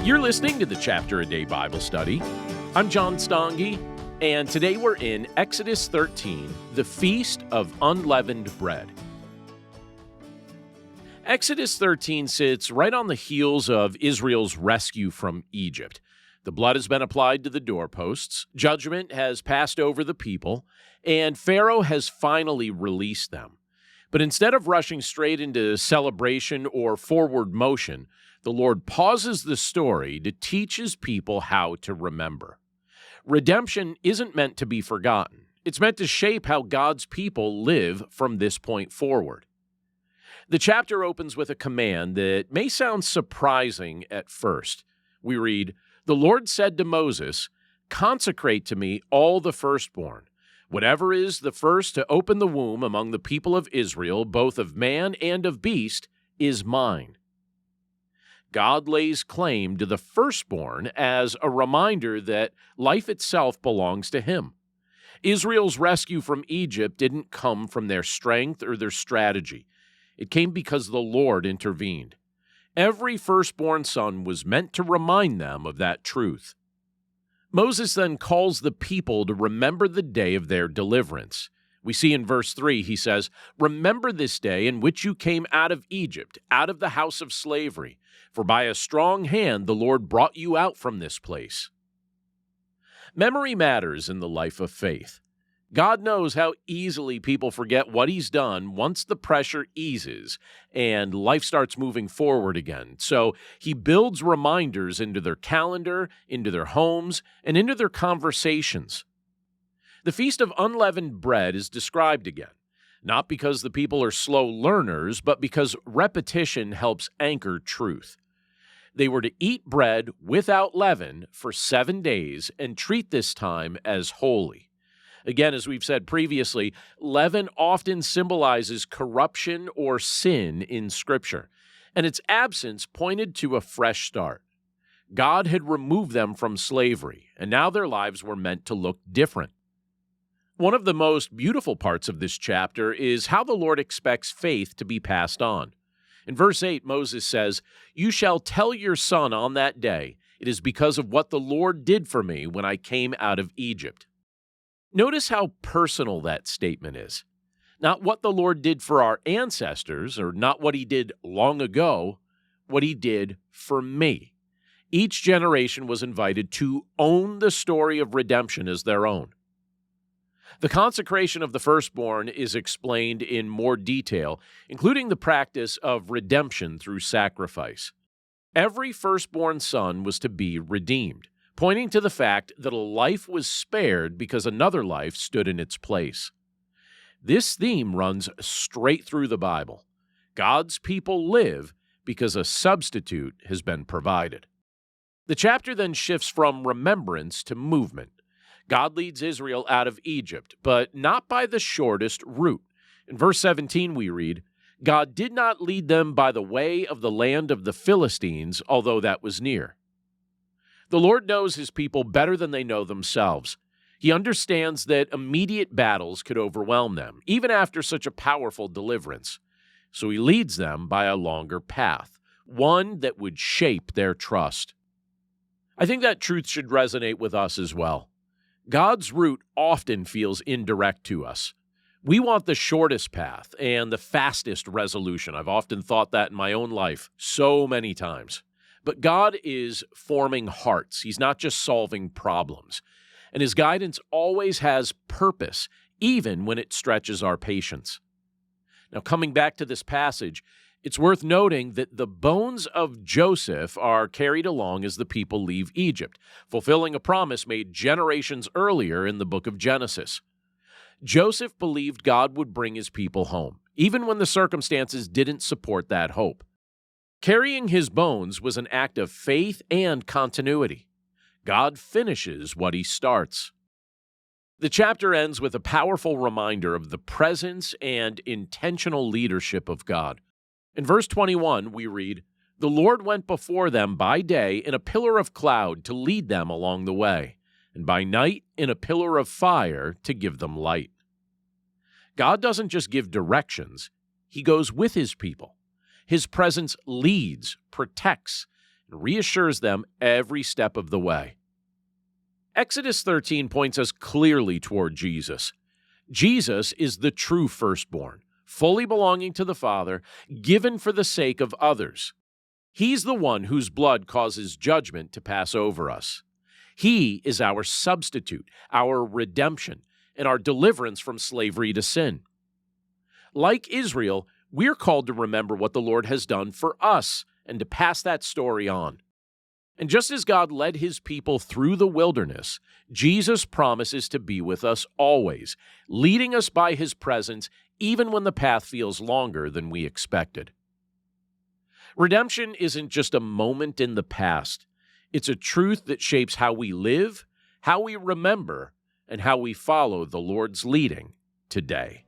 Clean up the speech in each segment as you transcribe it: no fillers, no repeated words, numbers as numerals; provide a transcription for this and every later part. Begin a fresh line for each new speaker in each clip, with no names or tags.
You're listening to the Chapter a Day Bible Study. I'm John Stange, and today we're in Exodus 13, the Feast of Unleavened Bread. Exodus 13 sits right on the heels of Israel's rescue from Egypt. The blood has been applied to the doorposts, judgment has passed over the people, and Pharaoh has finally released them. But instead of rushing straight into celebration or forward motion, the Lord pauses the story to teach his people how to remember. Redemption isn't meant to be forgotten. It's meant to shape how God's people live from this point forward. The chapter opens with a command that may sound surprising at first. We read, "The Lord said to Moses, 'Consecrate to me all the firstborn. Whatever is the first to open the womb among the people of Israel, both of man and of beast, is mine.'" God lays claim to the firstborn as a reminder that life itself belongs to him. Israel's rescue from Egypt didn't come from their strength or their strategy. It came because the Lord intervened. Every firstborn son was meant to remind them of that truth. Moses then calls the people to remember the day of their deliverance. We see in verse 3, he says, "Remember this day in which you came out of Egypt, out of the house of slavery. For by a strong hand the Lord brought you out from this place." Memory matters in the life of faith. God knows how easily people forget what he's done once the pressure eases and life starts moving forward again. So he builds reminders into their calendar, into their homes, and into their conversations. The Feast of Unleavened Bread is described again, not because the people are slow learners, but because repetition helps anchor truth. They were to eat bread without leaven for 7 days and treat this time as holy. Again, as we've said previously, leaven often symbolizes corruption or sin in Scripture, and its absence pointed to a fresh start. God had removed them from slavery, and now their lives were meant to look different. One of the most beautiful parts of this chapter is how the Lord expects faith to be passed on. In verse 8, Moses says, "You shall tell your son on that day, it is because of what the Lord did for me when I came out of Egypt." Notice how personal that statement is. Not what the Lord did for our ancestors, or not what he did long ago, what he did for me. Each generation was invited to own the story of redemption as their own. The consecration of the firstborn is explained in more detail, including the practice of redemption through sacrifice. Every firstborn son was to be redeemed, pointing to the fact that a life was spared because another life stood in its place. This theme runs straight through the Bible. God's people live because a substitute has been provided. The chapter then shifts from remembrance to movement. God leads Israel out of Egypt, but not by the shortest route. In verse 17 we read, "God did not lead them by the way of the land of the Philistines, although that was near." The Lord knows his people better than they know themselves. He understands that immediate battles could overwhelm them, even after such a powerful deliverance. So he leads them by a longer path, one that would shape their trust. I think that truth should resonate with us as well. God's route often feels indirect to us. We want the shortest path and the fastest resolution. I've often thought that in my own life so many times. But God is forming hearts. He's not just solving problems. And his guidance always has purpose, even when it stretches our patience. Now, coming back to this passage, it's worth noting that the bones of Joseph are carried along as the people leave Egypt, fulfilling a promise made generations earlier in the book of Genesis. Joseph believed God would bring his people home, even when the circumstances didn't support that hope. Carrying his bones was an act of faith and continuity. God finishes what he starts. The chapter ends with a powerful reminder of the presence and intentional leadership of God. In verse 21, we read, "The Lord went before them by day in a pillar of cloud to lead them along the way, and by night in a pillar of fire to give them light." God doesn't just give directions, he goes with his people. His presence leads, protects, and reassures them every step of the way. Exodus 13 points us clearly toward Jesus. Jesus is the true firstborn, fully belonging to the Father, given for the sake of others. He's the one whose blood causes judgment to pass over us. He is our substitute, our redemption, and our deliverance from slavery to sin. Like Israel, we're called to remember what the Lord has done for us and to pass that story on. And just as God led his people through the wilderness, Jesus promises to be with us always, leading us by his presence even when the path feels longer than we expected. Redemption isn't just a moment in the past. It's a truth that shapes how we live, how we remember, and how we follow the Lord's leading today.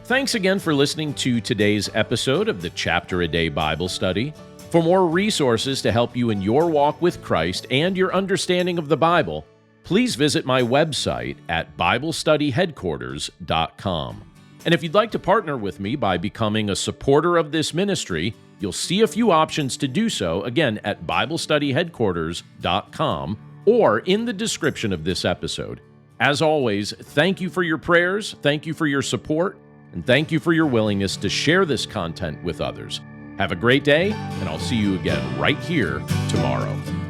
Thanks again for listening to today's episode of the Chapter a Day Bible Study. For more resources to help you in your walk with Christ and your understanding of the Bible, please visit my website at BibleStudyHeadquarters.com. And if you'd like to partner with me by becoming a supporter of this ministry, you'll see a few options to do so, again, at BibleStudyHeadquarters.com or in the description of this episode. As always, thank you for your prayers, thank you for your support, and thank you for your willingness to share this content with others. Have a great day, and I'll see you again right here tomorrow.